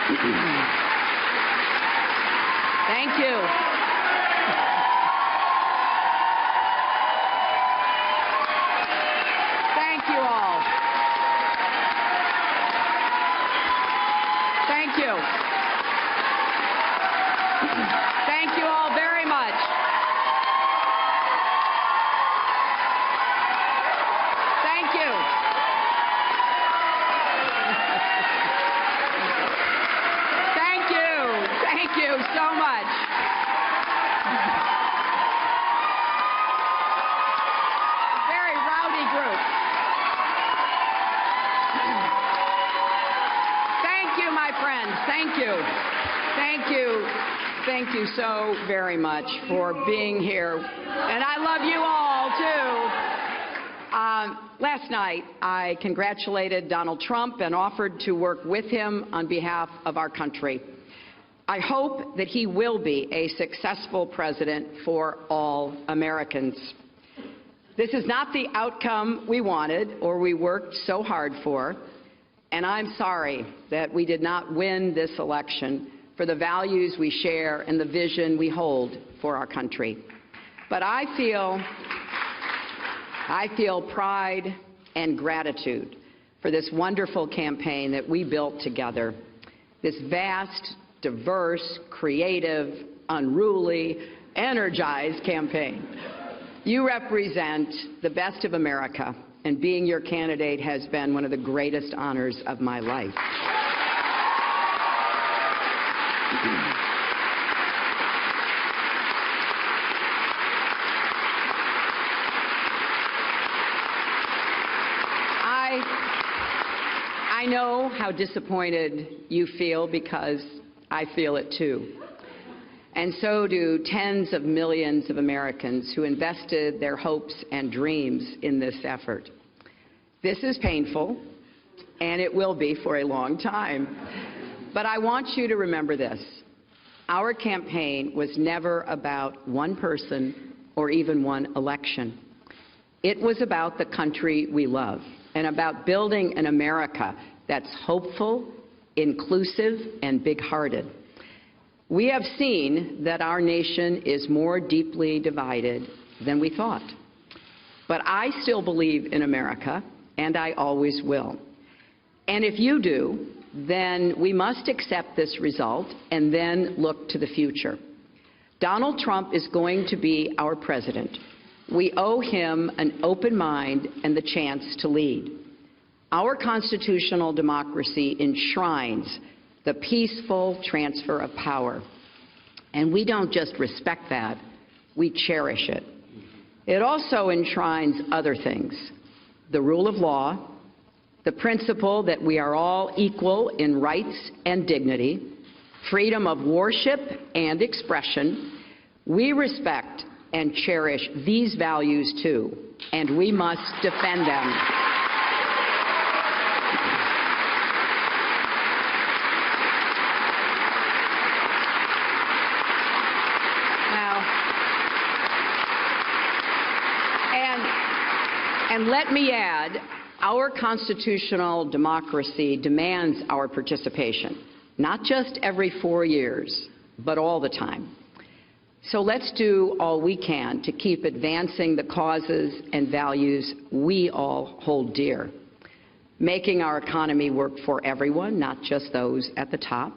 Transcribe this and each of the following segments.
Thank you. Thank you all. Thank you. Thank you all very much. Thank you. Thank you. Thank you so much. Very rowdy group. Thank you, my friends. Thank you. Thank you. Thank you so very much for being here. And I love you all, too. Last night, I congratulated Donald Trump and offered to work with him on behalf of our country. I hope that he will be a successful president for all Americans. This is not the outcome we wanted or we worked so hard for, and I'm sorry that we did not win this election for the values we share and the vision we hold for our country. But I feel pride and gratitude for this wonderful campaign that we built together, this vast, diverse, creative, unruly, energized campaign. You represent the best of America, and being your candidate has been one of the greatest honors of my life. I know how disappointed you feel because I feel it too. And so do tens of millions of Americans who invested their hopes and dreams in this effort. This is painful, and it will be for a long time. But I want you to remember this. Our campaign was never about one person or even one election. It was about the country we love and about building an America that's hopeful, inclusive, and big-hearted. We have seen that our nation is more deeply divided than we thought. But I still believe in America, and I always will. And if you do, then we must accept this result and then look to the future. Donald Trump is going to be our president. We owe him an open mind and the chance to lead. Our constitutional democracy enshrines the peaceful transfer of power. And we don't just respect that, we cherish it. It also enshrines other things: the rule of law, the principle that we are all equal in rights and dignity, freedom of worship and expression. We respect and cherish these values too, and we must defend them. And let me add, our constitutional democracy demands our participation, not just every 4 years, but all the time. So let's do all we can to keep advancing the causes and values we all hold dear, making our economy work for everyone, not just those at the top,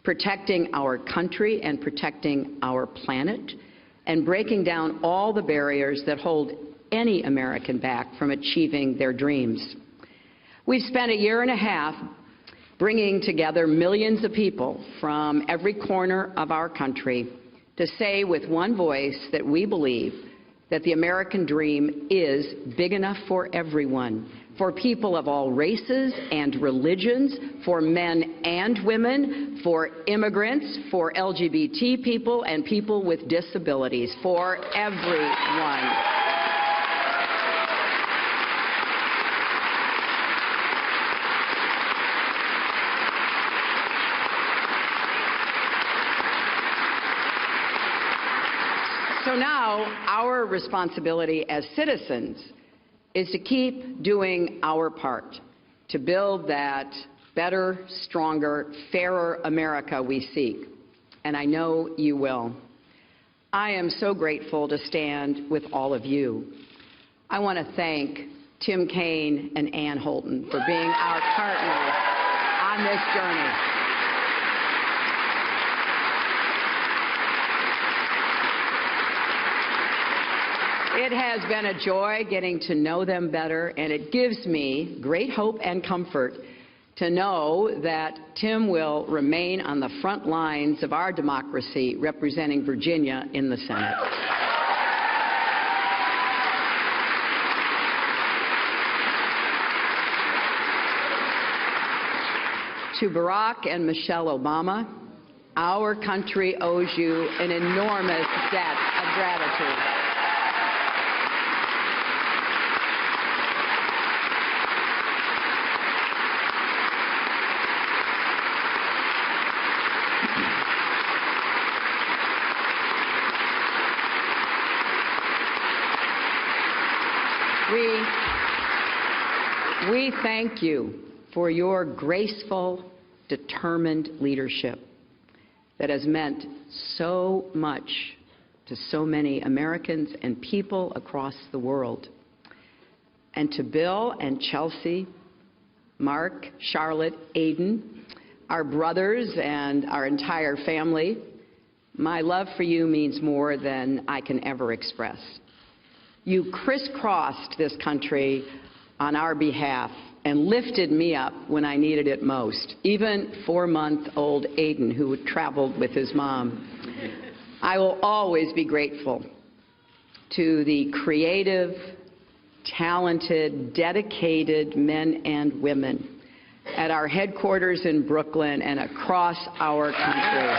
protecting our country and protecting our planet, and breaking down all the barriers that hold any American back from achieving their dreams. We've spent a year and a half bringing together millions of people from every corner of our country to say with one voice that we believe that the American dream is big enough for everyone, for people of all races and religions, for men and women, for immigrants, for LGBT people and people with disabilities, for everyone. So now our responsibility as citizens is to keep doing our part to build that better, stronger, fairer America we seek, and I know you will. I am so grateful to stand with all of you. I want to thank Tim Kaine and Ann Holton for being our partners on this journey. It has been a joy getting to know them better, and it gives me great hope and comfort to know that Tim will remain on the front lines of our democracy, representing Virginia in the Senate. To Barack and Michelle Obama, our country owes you an enormous debt of gratitude. We thank you for your graceful, determined leadership that has meant so much to so many Americans and people across the world. And to Bill and Chelsea, Mark, Charlotte, Aiden, our brothers and our entire family, my love for you means more than I can ever express. You crisscrossed this country on our behalf and lifted me up when I needed it most, even 4-month-old Aiden, who traveled with his mom. I will always be grateful to the creative, talented, dedicated men and women at our headquarters in Brooklyn and across our country.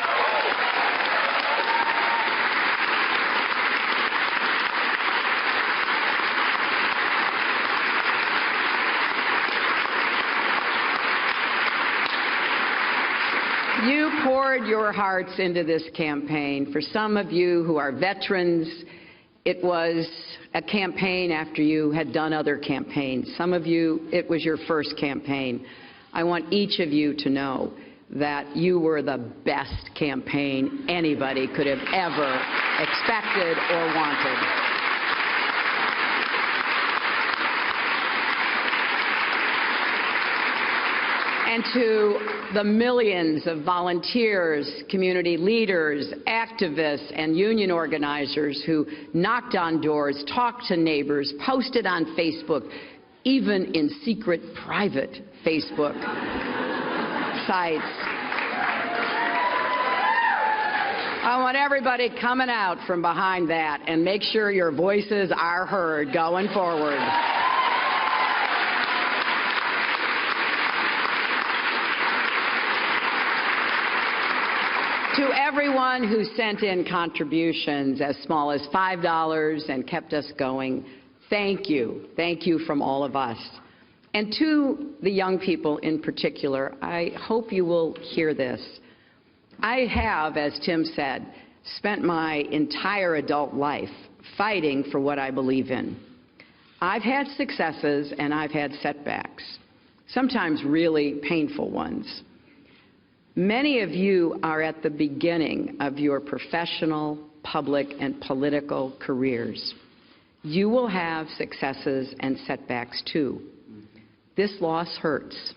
You poured your hearts into this campaign. For some of you who are veterans, it was a campaign after you had done other campaigns. Some of you, it was your first campaign. I want each of you to know that you were the best campaign anybody could have ever expected or wanted. And to the millions of volunteers, community leaders, activists, and union organizers who knocked on doors, talked to neighbors, posted on Facebook, even in secret, private Facebook sites. I want everybody coming out from behind that and make sure your voices are heard going forward. To everyone who sent in contributions as small as $5 and kept us going, thank you. Thank you from all of us. And to the young people in particular, I hope you will hear this. I have, as Tim said, spent my entire adult life fighting for what I believe in. I've had successes and I've had setbacks, sometimes really painful ones. Many of you are at the beginning of your professional, public, and political careers. You will have successes and setbacks too. This loss hurts,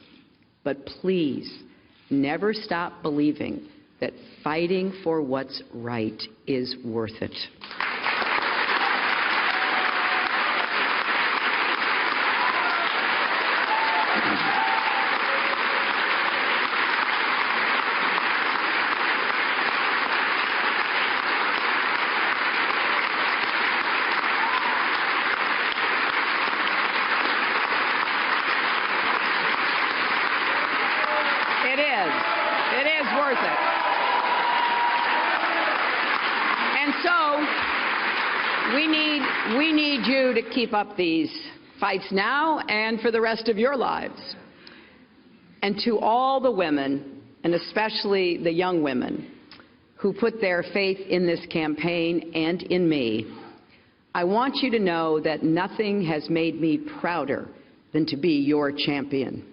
but please never stop believing that fighting for what's right is worth it. It is worth it. And so we need you to keep up these fights now and for the rest of your lives. And to all the women, and especially the young women, who put their faith in this campaign and in me, I want you to know that nothing has made me prouder than to be your champion.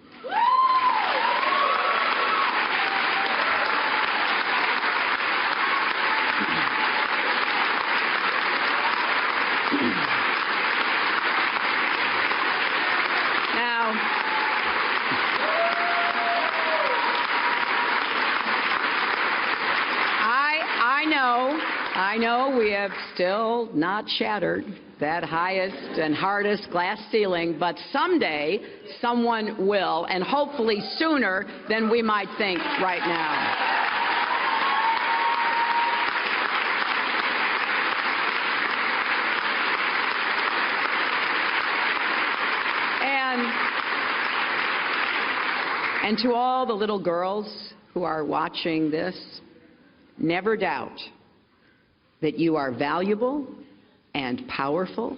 I know we have still not shattered that highest and hardest glass ceiling, but someday someone will, and hopefully sooner than we might think right now. And to all the little girls who are watching this, never doubt that you are valuable and powerful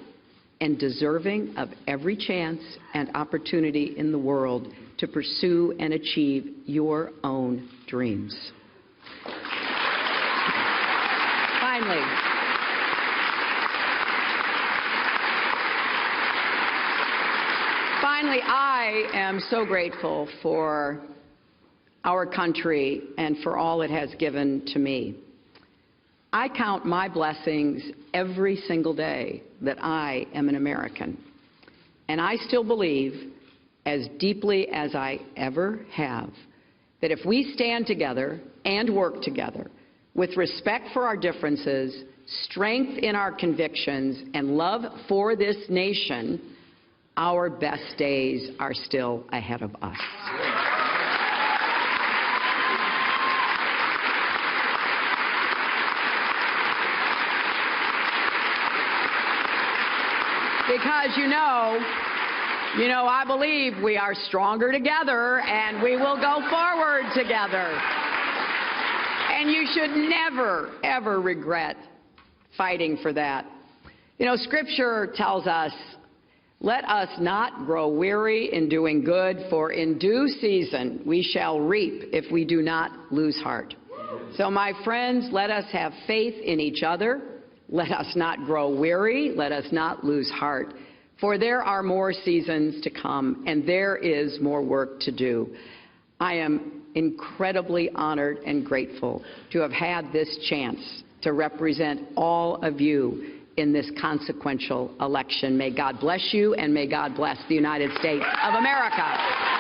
and deserving of every chance and opportunity in the world to pursue and achieve your own dreams. Finally, I am so grateful for our country and for all it has given to me. I count my blessings every single day that I am an American. And I still believe, as deeply as I ever have, that if we stand together and work together with respect for our differences, strength in our convictions, and love for this nation, our best days are still ahead of us. Because I believe we are stronger together and we will go forward together. And you should never, ever regret fighting for that. Scripture tells us, let us not grow weary in doing good, for in due season we shall reap if we do not lose heart. So, my friends, let us have faith in each other. Let us not grow weary. Let us not lose heart. For there are more seasons to come, and there is more work to do. I am incredibly honored and grateful to have had this chance to represent all of you in this consequential election. May God bless you, and may God bless the United States of America.